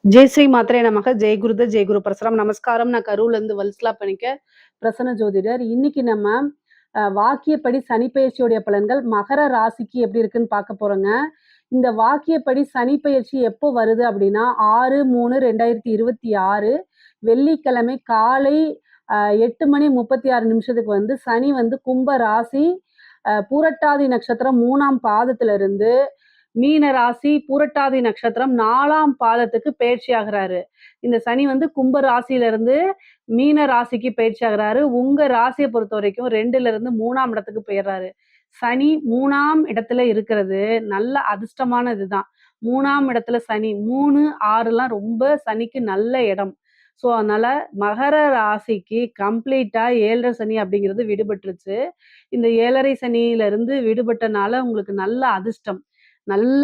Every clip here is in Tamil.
ஜெய் ஸ்ரீ மாத்ரே நமக. ஜெய் குருத ஜெய் குரு பிரசரம். நமஸ்காரம். நான் கரூர்லேருந்து வல்சலா பணிக்க பிரசன்ன ஜோதிடர். இன்னைக்கு நம்ம வாக்கியப்படி சனிப்பெயர்ச்சியுடைய பலன்கள் மகர ராசிக்கு எப்படி இருக்குன்னு பார்க்க போறோங்க. இந்த வாக்கியப்படி சனிப்பெயர்ச்சி எப்போ வருது அப்படின்னா 6/3/2026 வெள்ளிக்கிழமை காலை 8:36 வந்து சனி வந்து கும்ப ராசி பூரட்டாதி நட்சத்திரம் 3ஆம் பாதத்துல இருந்து மீன ராசி பூரட்டாதி நட்சத்திரம் 4ஆம் பாதத்துக்கு பயிற்சி ஆகுறாரு. இந்த சனி வந்து கும்ப ராசியில இருந்து மீன ராசிக்கு பயிற்சி ஆகுறாரு. உங்க ராசியை பொறுத்த வரைக்கும் 2ல இருந்து 3ஆம் இடத்துக்கு போயிடுறாரு. சனி 3ஆம் இடத்துல இருக்கிறது நல்ல அதிர்ஷ்டமான இதுதான். 3ஆம் இடத்துல சனி 3, 6லாம் ரொம்ப சனிக்கு நல்ல இடம். ஸோ அதனால மகர ராசிக்கு கம்ப்ளீட்டா 7 சனி அப்படிங்கிறது விடுபட்டுருச்சு. இந்த 7 சனியில இருந்து விடுபட்டனால உங்களுக்கு நல்ல அதிர்ஷ்டம், நல்ல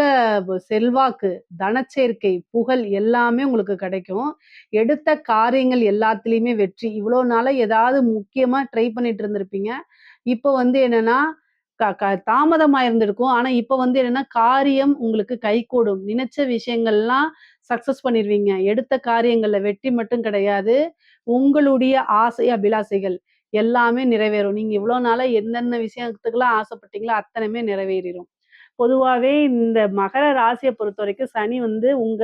செல்வாக்கு, தனச்சேர்க்கை, புகழ் எல்லாமே உங்களுக்கு கிடைக்கும். எடுத்த காரியங்கள் எல்லாத்துலயுமே வெற்றி. இவ்வளோ நாளா ஏதாவது முக்கியமா ட்ரை பண்ணிட்டு இருந்திருப்பீங்க. இப்போ வந்து என்னன்னா, க க தாமதமா இருந்திருக்கும். ஆனா இப்ப வந்து என்னன்னா, காரியம் உங்களுக்கு கைகூடும். நினைச்ச விஷயங்கள்லாம் சக்சஸ் பண்ணிருவீங்க. எடுத்த காரியங்கள்ல வெற்றி மட்டும் கிடையாது. உங்களுடைய ஆசை, அபிலாசைகள் எல்லாமே நிறைவேறும். நீங்க இவ்வளோ நாளா எந்தெந்த விஷயத்துக்கெல்லாம் ஆசைப்பட்டீங்களோ அத்தனையுமே நிறைவேறிரும். பொதுவாவே இந்த மகர ராசிய பொறுத்தவரைக்கும் சனி வந்து உங்க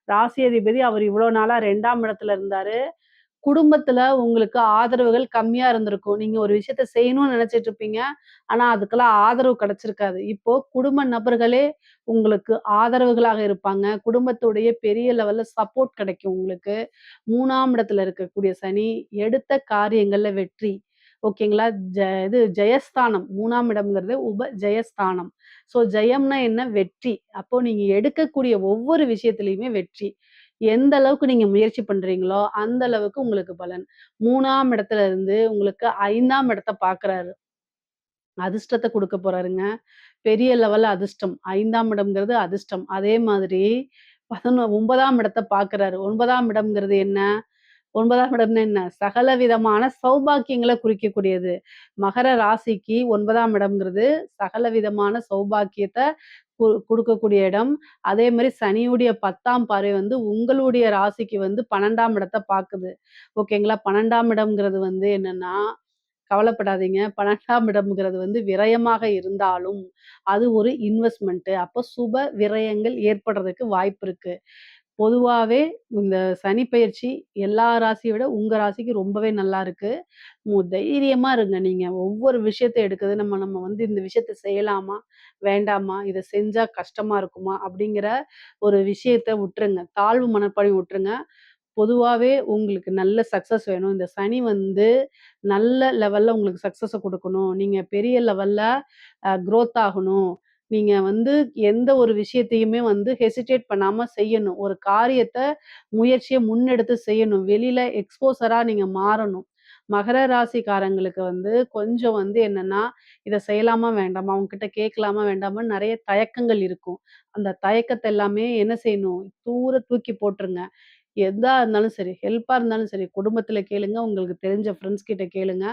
ராசி அதிபதி. அவர் இவ்வளோ நாளா 2ஆம் இடத்துல இருந்தாரு. குடும்பத்துல உங்களுக்கு ஆதரவுகள் கம்மியா இருந்திருக்கும். நீங்க ஒரு விஷயத்த செய்யணும்னு நினைச்சிட்டு இருப்பீங்க. ஆனா அதுக்கெல்லாம் ஆதரவு கிடைச்சிருக்காது. இப்போ குடும்ப நபர்களே உங்களுக்கு ஆதரவுகளாக இருப்பாங்க. குடும்பத்துடைய பெரிய லெவல்ல சப்போர்ட் கிடைக்கும் உங்களுக்கு. 3ஆம் இடத்துல இருக்கக்கூடிய சனி எடுத்த காரியங்கள்ல வெற்றி. ஓகேங்களா? ஜ இது ஜெயஸ்தானம். 3ஆம் இடம்ங்கிறது ஜெயஸ்தானம். ஸோ ஜெயம்னா என்ன? வெற்றி. அப்போ நீங்க எடுக்கக்கூடிய ஒவ்வொரு விஷயத்திலயுமே வெற்றி. எந்த அளவுக்கு நீங்க முயற்சி பண்றீங்களோ, அந்த அளவுக்கு உங்களுக்கு பலன். 3ஆம் இடத்துல இருந்து உங்களுக்கு 5ஆம் இடத்த பார்க்குறாரு. அதிர்ஷ்டத்த குடுக்க போறாருங்க. பெரிய லெவல்ல அதிர்ஷ்டம். 5ஆம் இடம்ங்கிறது அதிர்ஷ்டம். அதே மாதிரி 9ஆம் இடத்த பார்க்குறாரு. 9ஆம் இடம்ங்கிறது என்ன? 9ஆம் இடம்னா என்ன? சகல விதமான சௌபாக்கியங்கள குறிக்கக்கூடியது. மகர ராசிக்கு 9ஆம் இடம்ங்கிறது சகல விதமான சௌபாக்கியத்த குடுக்கக்கூடிய இடம். அதே மாரி சனியுடைய 10ஆம் பார்வை வந்து உங்களுடைய ராசிக்கு வந்து 12ஆம் இடத்த பாக்குது. ஓகேங்களா? 12ஆம் இடம்ங்கிறது வந்து என்னன்னா, கவலைப்படாதீங்க. 12ஆம் இடம்ங்கிறது வந்து விரயமாக இருந்தாலும், அது ஒரு இன்வெஸ்ட்மென்ட். அப்போ சுப விரயங்கள் ஏற்படுறதுக்கு வாய்ப்பு இருக்கு. பொதுவாவே இந்த சனி பெயர்ச்சி எல்லா ராசிய விட உங்க ராசிக்கு ரொம்பவே நல்லா இருக்கு. தைரியமா இருங்க நீங்க. ஒவ்வொரு விஷயத்த எடுக்குது நம்ம நம்ம வந்து இந்த விஷயத்த செய்யலாமா? வேண்டாமா? இத செஞ்சா கஷ்டமா இருக்குமா? அப்படிங்கிற ஒரு விஷயத்த விட்டுருங்க. தாழ்வு மனப்பான்மைய விட்டுருங்க. பொதுவாவே உங்களுக்கு நல்ல சக்சஸ் வேணும். இந்த சனி வந்து நல்ல லெவல்ல உங்களுக்கு சக்சஸ குடுக்கணும். நீங்க பெரிய லெவல்ல குரோத் ஆகணும். நீங்க வந்து எந்த ஒரு விஷயத்தையுமே வந்து ஹெசிடேட் பண்ணாம செய்யணும். ஒரு காரியத்த முயற்சிய முன்னெடுத்து செய்யணும். வெளியில எக்ஸ்போஸரா நீங்க மாறணும். மகர ராசிக்காரங்களுக்கு வந்து கொஞ்சம் வந்து என்னன்னா, இத செய்யலாமா? வேண்டாமா? அவங்ககிட்ட கேட்கலாமா? வேண்டாமான்னு நெறைய தயக்கங்கள் இருக்கும். அந்த தயக்கத்த எல்லாமே என்ன செய்யணும்? தூர தூக்கி போட்டுருங்க. எதா இருந்தாலும் சரி, ஹெல்ப்பா இருந்தாலும் சரி, குடும்பத்தில கேளுங்க, உங்களுக்கு தெரிஞ்ச ஃப்ரெண்ட்ஸ் கிட்ட கேளுங்க.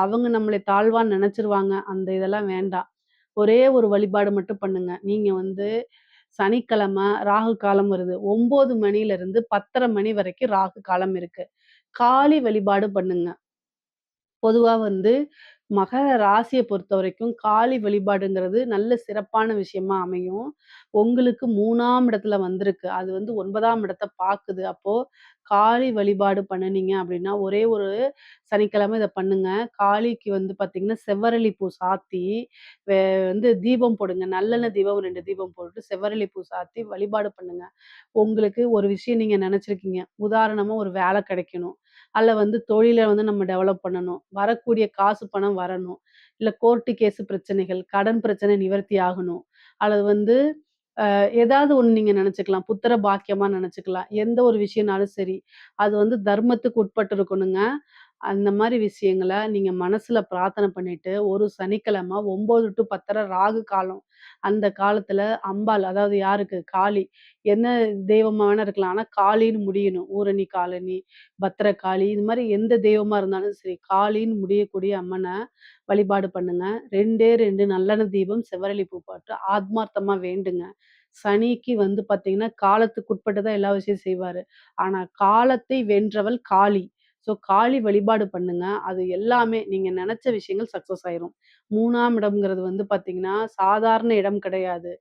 அவங்க நம்மள தாழ்வா நெனச்சுருவாங்க. அந்த இதெல்லாம் வேண்டாம். ஒரே ஒரு வழிபாடு மட்டும் பண்ணுங்க. நீங்க வந்து சனிக்கிழமை ராகு காலம் வருது. 9 மணியிலிருந்து 10:30 மணி வரைக்கும் ராகு காலம் இருக்கு. காளி வழிபாடு பண்ணுங்க. பொதுவா வந்து மகர ராசிய பொறுத்தவரைக்கும் காளி வழிபாடுங்கிறது நல்ல சிறப்பான விஷயமா அமையும். உங்களுக்கு 3ஆம் இடத்துல வந்திருக்கு. அது வந்து 9ஆம் இடத்த பாக்குது. அப்போ காளி வழிபாடு பண்ணுனீங்க அப்படின்னா, ஒரே ஒரு சனிக்கிழமை இத பண்ணுங்க. காளிக்கு வந்து பாத்தீங்கன்னா, செவ்வரளி பூ சாத்தி, வே வந்து தீபம் போடுங்க. நல்லெண்ணெய் தீபம் 2 தீபம் போட்டுட்டு செவ்வரளி பூ சாத்தி வழிபாடு பண்ணுங்க. உங்களுக்கு ஒரு விஷயம் நீங்க நெனச்சிருக்கீங்க. உதாரணமா ஒரு வேலை கிடைக்கணும். அல்ல வந்து தொழில வந்து நம்ம டெவலப் பண்ணணும். வரக்கூடிய காசு பணம் வரணும். இல்ல கோர்ட்டு கேஸ் பிரச்சனைகள், கடன் பிரச்சனை நிவர்த்தி ஆகணும். அல்லது வந்து ஏதாவது ஒண்ணு நீங்க நெனச்சுக்கலாம். புத்திர பாக்கியமா நெனச்சுக்கலாம். எந்த ஒரு விஷயம்னாலும் சரி. அது வந்து தர்மத்துக்கு உட்பட்டு இருக்கணுங்க. அந்த மாரி விஷயங்கள நீங்க மனசுல பிரார்த்தனை பண்ணிட்டு, ஒரு சனிக்கிழமை 9 டூ 10:30 ராகு காலம். அந்த காலத்துல அம்பாள் அதாவது யாருக்கு? காளி. என்ன தெய்வமா வேணா இருக்கலாம். ஆனா காளின்னு முடியணும். ஊரணி, காலனி, பத்திரகாளி இது மாரி எந்த தெய்வமா இருந்தாலும் சரி, காளின்னு முடியக்கூடிய அம்மன வழிபாடு பண்ணுங்க. 2 நல்லெண்ணெய் தீபம், செவ்வரளி பூ போட்டு ஆத்மார்த்தமா வேண்டுங்க. சனிக்கு வந்து பார்த்தீங்கன்னா, காலத்துக்குட்பட்டு தான் எல்லா விஷயம் செய்வாரு. ஆனா காலத்தை வென்றவள் காளி. ஸோ காளி வழிபாடு பண்ணுங்க. அது எல்லாமே நீங்க நெனச்ச விஷயங்கள் சக்சஸ் ஆயிரும். 3ஆம் இடம்ங்கிறது வந்து பார்த்தீங்கன்னா, சாதாரண இடம் கிடையாது.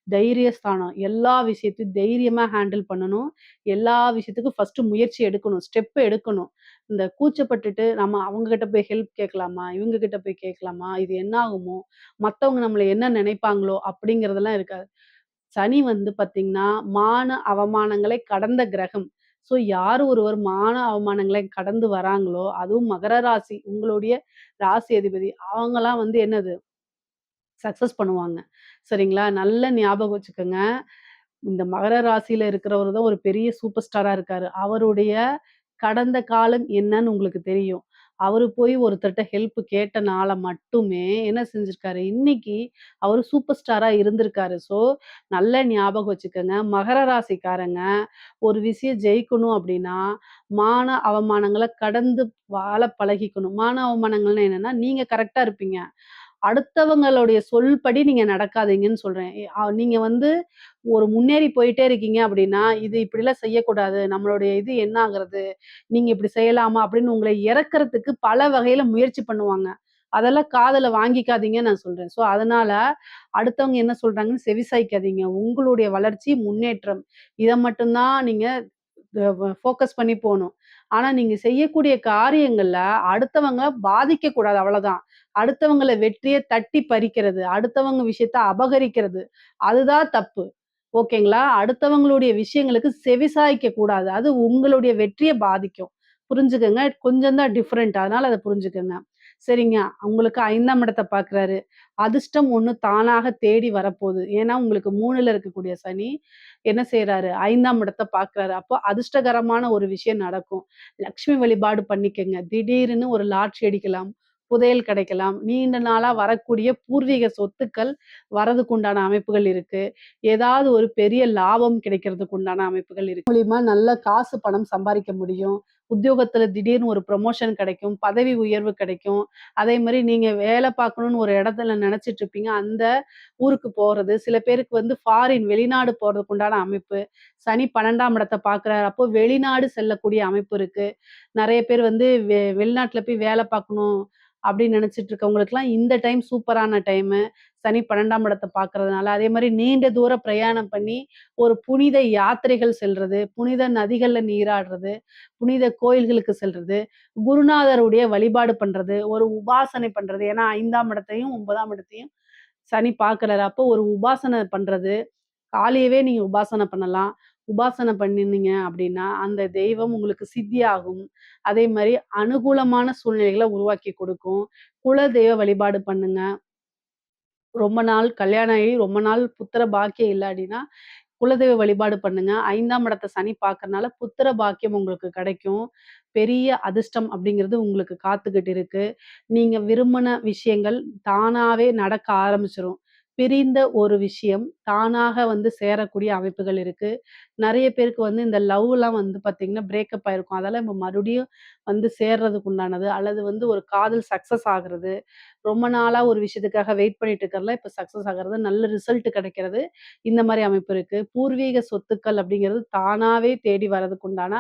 தைரியஸ்தானம். எல்லா விஷயத்தையும் தைரியமா ஹேண்டில் பண்ணணும். எல்லா விஷயத்துக்கும் ஃபர்ஸ்ட்டு முயற்சி எடுக்கணும். ஸ்டெப் எடுக்கணும். இந்த கூச்சப்பட்டுட்டு நம்ம அவங்க கிட்ட போய் ஹெல்ப் கேட்கலாமா? இவங்க கிட்ட போய் கேட்கலாமா? இது என்ன ஆகுமோ? மத்தவங்க நம்மள என்ன நினைப்பாங்களோ? அப்படிங்கிறதெல்லாம் இருக்காது. சனி வந்து பார்த்தீங்கன்னா, மான அவமானங்களை கடந்த கிரகம். ஸோ யார் ஒருவர் மான அவமானங்களை கடந்து வராங்களோ, அதுவும் மகர ராசி உங்களுடைய ராசி அதிபதி. அவங்கலாம் வந்து என்னது சக்சஸ் பண்ணுவாங்க. சரிங்களா? நல்ல ஞாபகம் வச்சுக்கங்க. இந்த மகர ராசியில இருக்கிறவரு தான் ஒரு பெரிய சூப்பர் ஸ்டாரா இருக்காரு. அவருடைய கடந்த காலம் என்னன்னு உங்களுக்கு தெரியும். அவரு போய் ஒருத்தர்ட்ட ஹெல்ப் கேட்டனால மட்டுமே என்ன செஞ்சிருக்காரு, இன்னைக்கு அவரு சூப்பர் ஸ்டாரா இருந்திருக்காரு. ஸோ நல்ல ஞாபகம் வச்சுக்கங்க. மகர ராசிக்காரங்க ஒரு விஷயம் ஜெயிக்கணும் அப்டின்னா, மான அவமானங்கள கடந்து வாழ பழகிக்கணும். மான அவமானங்கள்னா என்னன்னா, நீங்க கரெக்ட்டா இருப்பீங்க. அடுத்தவங்களுடைய சொல்படி நீங்க நடக்காதீங்கன்னு சொல்றேன். நீங்க வந்து ஒரு முன்னேறி போயிட்டே இருக்கீங்க அப்படின்னா, "இது இப்படிலாம் செய்யக்கூடாது. நம்மளுடைய இது என்ன ஆகுறது? நீங்க இப்படி செய்யலாமா?" அப்படின்னு உங்கள இறக்கறதுக்கு பல வகையில முயற்சி பண்ணுவாங்க. அதெல்லாம் காதுல வாங்கிக்காதீங்கன்னு நான் சொல்றேன். ஸோ, அதனால அடுத்தவங்க என்ன சொல்றாங்கன்னு செவிசாய்க்காதீங்க. உங்களுடைய வளர்ச்சி, முன்னேற்றம் இத மட்டும் தான் நீங்க ஃபோக்கஸ் பண்ணி போணும். ஆனா, நீங்க செய்யக்கூடிய காரியங்கள்ல அடுத்தவங்க பாதிக்கக்கூடாது அவ்வளதான். அடுத்தவங்கள வெற்றிய தட்டி பறிக்கிறது, அடுத்தவங்க விஷயத்த அபகரிக்கிறது, அதுதான் தப்பு. ஓகேங்களா? அடுத்தவங்களுடைய விஷயங்களுக்கு செவிசாய்க்க கூடாது. அது உங்களுடைய வெற்றிய பாதிக்கும். புரிஞ்சுக்கங்க. கொஞ்சம் தான் டிஃபரெண்ட். அதனால அத புரிஞ்சுக்கங்க. சரிங்க. உங்களுக்கு 5ஆம் இடத்த பார்க்குறாரு. அதிர்ஷ்டம் ஒண்ணு தானாக தேடி வரப்போது. ஏன்னா, உங்களுக்கு 3ல இருக்கக்கூடிய சனி என்ன செய்றாரு? 5ஆம் இடத்த பார்க்குறாரு. அப்போ அதிர்ஷ்டகரமான ஒரு விஷயம் நடக்கும். லக்ஷ்மி வழிபாடு பண்ணிக்கங்க. திடீர்னு ஒரு லாட்டரி அடிக்கலாம். புதையல் கிடைக்கலாம். நீண்ட நாளா வரக்கூடிய பூர்வீக சொத்துக்கள் வரதுக்கு உண்டான அமைப்புகள் இருக்கு. ஏதாவது ஒரு பெரிய லாபம் கிடைக்கிறதுக்கு உண்டான அமைப்புகள் இருக்கு. மூலியமா நல்ல காசு, பணம் சம்பாரிக்க முடியும். உத்தியோகத்துல திடீர்னு ஒரு ப்ரமோஷன் கிடைக்கும். பதவி உயர்வு கிடைக்கும். அதே மாரி நீங்க வேலை பார்க்கணும்னு ஒரு இடத்துல நெனச்சிட்டு இருப்பீங்க. அந்த ஊருக்கு போறது. சில பேருக்கு வந்து ஃபாரின் வெளிநாடு போறதுக்கு உண்டான அமைப்பு. சனி 12ஆம் இடத்த பார்க்குறாரு. அப்போ வெளிநாடு செல்லக்கூடிய அமைப்பு இருக்கு. நெறைய பேர் வந்து வெளிநாட்ல போய் வேலை பார்க்கணும் அப்படின்னு நினைச்சிட்டு இருக்கவங்களுக்கெல்லாம் இந்த டைம் சூப்பரான டைமு. சனி 12ஆம் இடத்த பார்க்கறதுனால. அதே மாரி நீண்ட தூர பிரயாணம் பண்ணி ஒரு புனித யாத்திரைகள் செல்றது, புனித நதிகள்ல நீராடுறது, புனித கோயில்களுக்கு செல்றது, குருநாதருடைய வழிபாடு பண்றது, ஒரு உபாசனை பண்றது. ஏன்னா 5ஆம் இடத்தையும், 9ஆம் இடத்தையும் சனி பார்க்குறாரு. அப்போ ஒரு உபாசனை பண்றது. காலையவே நீங்க உபாசனை பண்ணலாம். உபாசனை பண்ணினீங்க அப்படின்னா, அந்த தெய்வம் உங்களுக்கு சித்தியாகும். அதே மாரி அனுகூலமான சூழ்நிலைகள உருவாக்கி கொடுக்கும். குலதெய்வ வழிபாடு பண்ணுங்க. ரொம்ப நாள் கல்யாணம் ஆகி ரொம்ப நாள் புத்திர பாக்கியம் இல்ல அப்படின்னா, குலதெய்வ வழிபாடு பண்ணுங்க. 5ஆம் இடத்த சனி பார்க்கறனால புத்திர பாக்கியம் உங்களுக்கு கிடைக்கும். பெரிய அதிர்ஷ்டம் அப்படிங்கிறது உங்களுக்கு காத்துக்கிட்டு இருக்கு. நீங்க விரும்பின விஷயங்கள் தானாவே நடக்க ஆரம்பிச்சுரும். பிரிந்த ஒரு விஷயம் தானாக வந்து சேரக்கூடிய அமைப்புகள் இருக்கு. நெறைய பேருக்கு வந்து இந்த லவ்லாம் வந்து பார்த்தீங்கன்னா, பிரேக்கப் ஆயிருக்கும். அதெல்லாம் இப்ப மறுபடியும் வந்து சேர்றதுக்கு உண்டானது. அல்லது வந்து ஒரு காதல் சக்சஸ் ஆகுறது. ரொம்ப நாளா ஒரு விஷயத்துக்காக வெயிட் பண்ணிட்டு இருக்கிறதுலாம் இப்ப சக்சஸ் ஆகுறது. நல்ல ரிசல்ட் கிடைக்கிறது. இந்த மாரி அமைப்பு இருக்கு. பூர்வீக சொத்துக்கள் அப்படிங்கிறது தானாவே தேடி வரதுக்கு உண்டான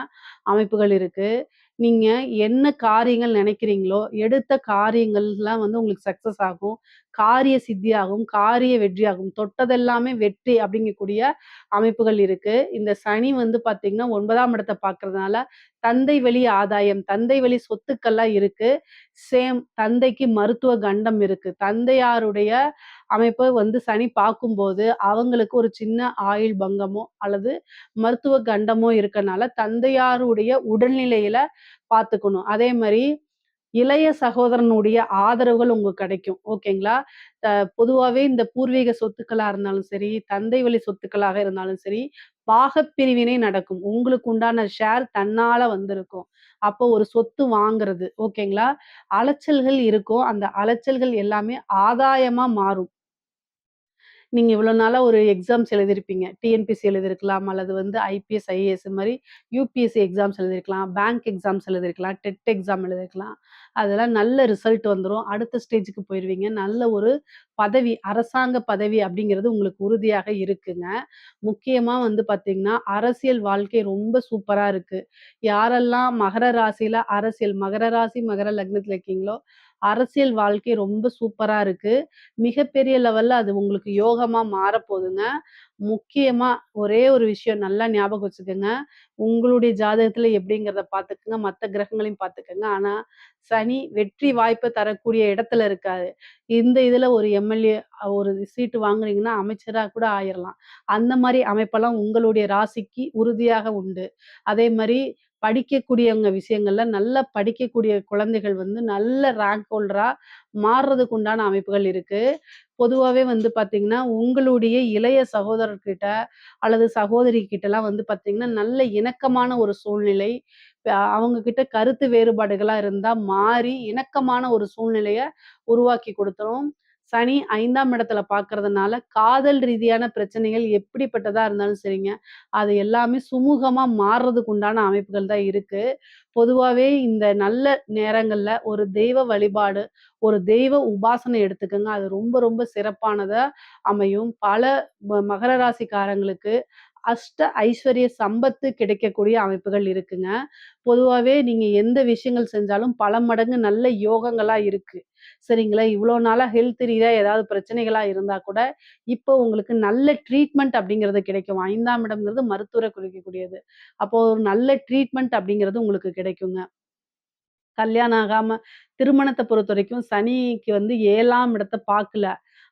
அமைப்புகள் இருக்கு. நீங்க என்ன காரியங்கள் நினைக்கிறீங்களோ, எடுத்த காரியங்கள்லாம் வந்து உங்களுக்கு சக்சஸ் ஆகும். காரிய சித்தியாகும், காரிய வெற்றியாகும். தொட்டதெல்லாமே வெற்றி அப்படிங்கக்கூடிய அமைப்புகள் இருக்கு. இந்த சனி வந்து பார்த்தீங்கன்னா, 9ஆம் இடத்த பார்க்கறதுனால, தந்தை வழி ஆதாயம், தந்தை வழி சொத்துக்கள்லாம் இருக்கு. சேம் தந்தைக்கு மருத்துவ கண்டம் இருக்கு. தந்தையாருடைய அமைப்ப வந்து சனி பார்க்கும்போது, அவங்களுக்கு ஒரு சின்ன ஆயுள் பங்கமோ, அல்லது மருத்துவ கண்டமோ இருக்கனால, தந்தையாருடைய உடல்நிலையில பார்த்துக்கணும். அதே மாரி இளைய சகோதரனுடைய ஆதரவுகள் உங்களுக்கு கிடைக்கும். ஓகேங்களா? அ பொதுவாவே இந்த பூர்வீக சொத்துக்களா இருந்தாலும் சரி, தந்தை வழி சொத்துக்களாக இருந்தாலும் சரி, பாகப்பிரிவினை நடக்கும். உங்களுக்கு உண்டான ஷேர் தன்னால வந்திருக்கும். அப்போ ஒரு சொத்து வாங்குறது. ஓகேங்களா? அலைச்சல்கள் இருக்கும். அந்த அலைச்சல்கள் எல்லாமே ஆதாயமா மாறும். நீங்க இவ்வளோ நாளா ஒரு எக்ஸாம்ஸ் எழுதியிருப்பீங்க. டிஎன்பிஎஸ்சி எழுதியிருக்கலாம், அல்லது வந்து ஐபிஎஸ், ஐஏஎஸ் மாரி யுபிஎஸ்சி எக்ஸாம்ஸ் எழுதியிருக்கலாம், பேங்க் எக்ஸாம்ஸ் எழுதியிருக்கலாம், டெட் எக்ஸாம் எழுதியிருக்கலாம். அதெல்லாம் நல்ல ரிசல்ட் வந்துரும். அடுத்த ஸ்டேஜுக்கு போயிருவீங்க. நல்ல ஒரு பதவி, அரசாங்க பதவி அப்படிங்கிறது உங்களுக்கு உறுதியாக இருக்குங்க. முக்கியமா வந்து பார்த்தீங்கன்னா, அரசியல் வாழ்க்கை ரொம்ப சூப்பரா இருக்கு. யாரெல்லாம் மகர ராசியில மகர ராசி, மகர லக்னத்தில இருக்கீங்களோ, அரசியல் வாழ்க்கை ரொம்ப சூப்பரா இருக்கு. மிகப்பெரிய லெவல்ல அது உங்களுக்கு யோகமா மாறப்போதுங்க. முக்கியமா ஒரே ஒரு விஷயம் நல்லா ஞாபகம் வச்சுக்கங்க. உங்களுடைய ஜாதகத்துல எப்படிங்கிறத பார்த்துக்கங்க. மத்த கிரகங்களையும் பார்த்துக்கங்க. ஆனா, சனி வெற்றி வாய்ப்ப தரக்கூடிய இடத்துல இருக்காரு. இந்த இதுல ஒரு எம்எல்ஏ ஒரு சீட்டு வாங்குறீங்கன்னா, அமைச்சரா கூட ஆயிரலாம். அந்த மாரி அமைப்பெல்லாம் உங்களுடைய ராசிக்கு உறுதியாக உண்டு. அதே மாரி படிக்கக்கூடியவங்க விஷயங்கள்ல நல்லா படிக்கக்கூடிய குழந்தைகள் வந்து நல்ல ரேங்க் ஹோல்டரா மாறுறதுக்கு உண்டான அமைப்புகள் இருக்கு. பொதுவாவே வந்து பார்த்தீங்கன்னா, உங்களுடைய இளைய சகோதரர்கிட்ட அல்லது சகோதரி கிட்டலாம் வந்து பார்த்தீங்கன்னா, நல்ல இணக்கமான ஒரு சூழ்நிலை, அவங்க கிட்ட கருத்து வேறுபாடுகளா இருந்தா மாறி இணக்கமான ஒரு சூழ்நிலைய உருவாக்கி குடுத்துரும். சனி 5ஆம் இடத்துல பார்க்கறதுனால, காதல் ரீதியான பிரச்சனைகள் எப்படிப்பட்டதா இருந்தாலும் சரிங்க, அது எல்லாமே சுமூகமா மாறுறதுக்கு உண்டான அமைப்புகள் தான் இருக்கு. பொதுவாவே இந்த நல்ல நேரங்கள்ல ஒரு தெய்வ வழிபாடு, ஒரு தெய்வ உபாசனை எடுத்துக்கங்க. அது ரொம்ப ரொம்ப சிறப்பானதா அமையும். பல மகர ராசிக்காரங்களுக்கு அஷ்ட ஐஸ்வர்ய சம்பத்து கிடைக்கக்கூடிய அமைப்புகள் இருக்குங்க. பொதுவாவே நீங்க எந்த விஷயங்கள் செஞ்சாலும் பல மடங்கு நல்ல யோகங்களா இருக்கு. சரிங்களா? இவ்வளோ நாளா ஹெல்த் ரீதியா ஏதாவது பிரச்சனைகளா இருந்தா கூட, இப்போ உங்களுக்கு நல்ல ட்ரீட்மெண்ட் அப்படிங்கிறது கிடைக்கும். 5ஆம் இடம்ங்கிறது மருத்துவர குறிக்கக்கூடியது. அப்போ ஒரு நல்ல ட்ரீட்மெண்ட் அப்படிங்கிறது உங்களுக்கு கிடைக்குங்க. கல்யாணம் ஆகாம திருமணத்த பொறுத்தவரைக்கும் சனிக்கு வந்து 7ஆம் இடத்த பார்க்கல.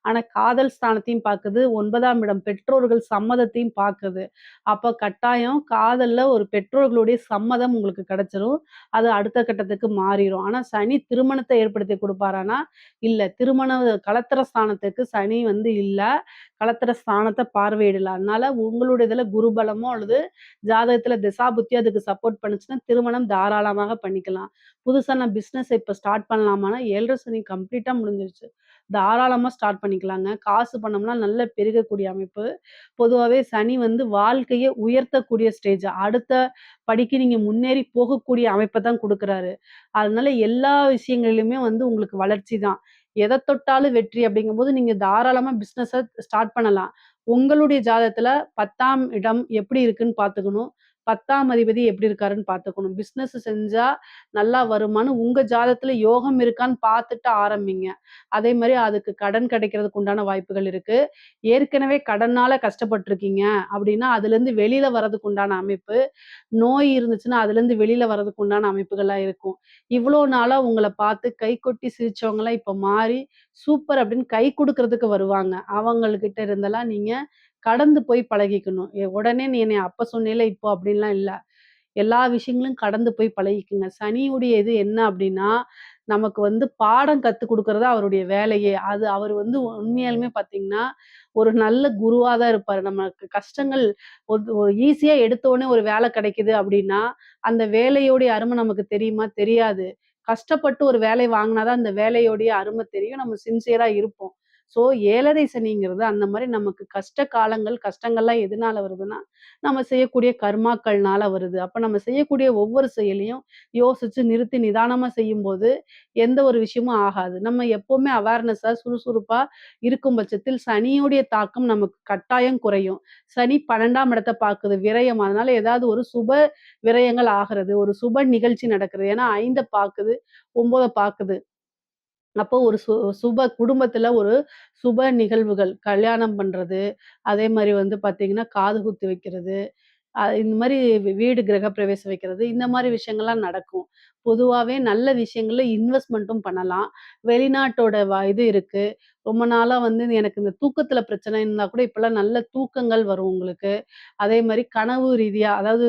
ஆனா காதல் ஸ்தானத்தையும் பார்க்குது. 9ஆம் இடம் பெற்றோர்கள் சம்மதத்தையும் பார்க்குது. அப்ப கட்டாயம் காதல்ல ஒரு பெற்றோர்களுடைய சம்மதம் உங்களுக்கு கிடைச்சிரும். அது அடுத்த கட்டத்துக்கு மாறிரும். ஆனா சனி திருமணத்த ஏற்படுத்தி குடுப்பாரான்னா, இல்ல. கலத்திர ஸ்தானத்துக்கு சனி வந்து இல்ல. கலத்திர ஸ்தானத்த பார்வையிடல. அதனால உங்களுடைய இதுல குரு பலமோ அல்லது ஜாதகத்துல திசாபுத்தி அதுக்கு சப்போர்ட் பண்ணுச்சுன்னா, திருமணம் தாராளமாக பண்ணிக்கலாம். புதுசா நான் பிசினஸ் இப்ப ஸ்டார்ட் பண்ணலாமான்னா, 7 சனி கம்ப்ளீட்டா முடிஞ்சிருச்சு. தாராளமா ஸ்டார்ட் பண்ணிக்கலாங்க. காசு பணம்லாம் நல்லா பெருகக்கூடிய அமைப்பு. பொதுவாவே சனி வந்து வாழ்க்கைய உயர்த்தக்கூடிய ஸ்டேஜ். அடுத்த படிக்கு நீங்க முன்னேறி போகக்கூடிய அமைப்ப தான் குடுக்குறாரு. அதனால எல்லா விஷயங்களிலுமே வந்து உங்களுக்கு வளர்ச்சி தான். எத தொட்டாலும் வெற்றி அப்படிங்கும்போது, நீங்க தாராளமா பிசினஸ ஸ்டார்ட் பண்ணலாம். உங்களுடைய ஜாதகத்துல 10ஆம் இடம் எப்படி இருக்குன்னு பார்த்துக்கணும். 10ஆம் அதிபதி எப்படி இருக்காருன்னு பார்த்துக்கணும். பிசினஸ் செஞ்சா நல்லா வருமான்னு உங்க ஜாதகத்துல யோகம் இருக்கான்னு பார்த்துட்டு ஆரம்பிங்க. அதே மாரி அதுக்கு கடன் கிடைக்கிறதுக்கு உண்டான வாய்ப்புகள் இருக்கு. ஏற்கனவே கடனால கஷ்டப்பட்டுருக்கீங்க அப்படின்னா, அதுலேருந்து வெளியில வரதுக்கு உண்டான அமைப்பு, நோய் இருந்துச்சுன்னா அதுலேருந்து வெளியில வரதுக்கு உண்டான அமைப்புகள்லாம் இருக்கும். இவ்வளோ நாளா உங்கள பார்த்து கைகொட்டி சிரிச்சவங்கலாம் இப்ப மாறி, சூப்பர் அப்படின்னு கை குடுக்குறதுக்கு வருவாங்க. அவங்கள்கிட்ட இருந்தெல்லாம் நீங்க கடந்து போய் பழகிக்கணும். உடனே நீ என்னைய அப்ப சொன்னேல்ல இப்போ அப்படின்லாம் இல்ல. எல்லா விஷயங்களும் கடந்து போய் பழகிக்குங்க. சனியுடைய இது என்ன அப்டின்னா, நமக்கு வந்து பாடம் கத்துக் குடுக்குறது அவருடைய வேலையே. அது அவரு வந்து உண்மையாலுமே பார்த்தீங்கன்னா, ஒரு நல்ல குருவா தான் இருப்பாரு. நமக்கு கஷ்டங்கள் ஒரு ஈஸியா எடுத்தோனே ஒரு வேலை கிடைக்குது அப்டின்னா, அந்த வேலையோடைய அரும நமக்கு தெரியுமா? தெரியாது. கஷ்டப்பட்டு ஒரு வேலை வாங்குனா தான் அந்த வேலையோடைய அரும தெரியும். நம்ம சின்சியரா இருப்போம். ஸோ 7:30 சனிங்கிறது அந்த மாரி நமக்கு கஷ்ட காலங்கள், கஷ்டங்கள்லாம் எதனால வருதுன்னா, நம்ம செய்யக்கூடிய கர்மாக்கள்னால வருது. அப்ப நம்ம செய்யக்கூடிய ஒவ்வொரு செயலையும் யோசிச்சு நிறுத்தி நிதானமா செய்யும்போது, எந்த ஒரு விஷயமும் ஆகாது. நம்ம எப்பவுமே அவேர்னஸா சுறுசுறுப்பா இருக்கும் பட்சத்தில் சனியுடைய தாக்கம் நமக்கு கட்டாயம் குறையும். சனி 12ஆம் இடத்த பார்க்குது விரயம். அதனால ஏதாவது ஒரு சுப விரயங்கள் ஆகிறது. ஒரு சுப நிகழ்ச்சி நடக்குது. ஏன்னா 5 பார்க்குது, 9 பார்க்குது. அப்போ ஒரு சுப குடும்பத்துல ஒரு சுப நிகழ்வுகள், கல்யாணம் பண்றது, அதே மாரி வந்து பார்த்தீங்கன்னா, காது குத்து வைக்கிறது, இந்த மாரி வீடு கிரகப்பிரவேசம் வைக்கிறது, இந்த மாரி விஷயங்கள்லாம் நடக்கும். பொதுவாவே நல்ல விஷயங்கள்ல இன்வெஸ்ட்மென்ட்டும் பண்ணலாம். வெளிநாட்டோட இது இருக்கு. ரொம்ப நாளா வந்து எனக்கு இந்த தூக்கத்துல பிரச்சனை இருந்தா கூட இப்பலாம் நல்ல தூக்கங்கள் வரும் உங்களுக்கு. அதே மாரி கனவு ரீதியா அதாவது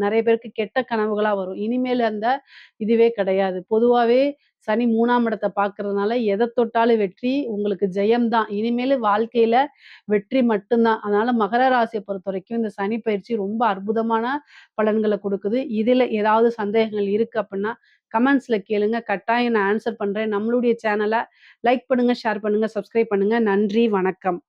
நெறைய பேருக்கு கெட்ட கனவுகளா வரும். இனிமேல் அந்த இதுவே கிடையாது. பொதுவாவே சனி 3ஆம் இடத்த பார்க்கறதுனால எத தொட்டாலும் வெற்றி, உங்களுக்கு ஜெயம் தான். இனிமேலு வாழ்க்கையில வெற்றி மட்டும் தான். அதனால மகர ராசிய பொறுத்தவரைக்கும் இந்த சனி பயிற்சி ரொம்ப அற்புதமான பலன்கள குடுக்குது. இதுல ஏதாவது சந்தேகங்கள் இருக்கு அப்டின்னா, கமெண்ட்ஸ்ல கேளுங்க. கட்டாயம் நான் ஆன்ஸர் பண்றேன். நம்மளுடைய சேனல லைக் பண்ணுங்க, ஷேர் பண்ணுங்க, சப்ஸ்கிரைப் பண்ணுங்க. நன்றி, வணக்கம்.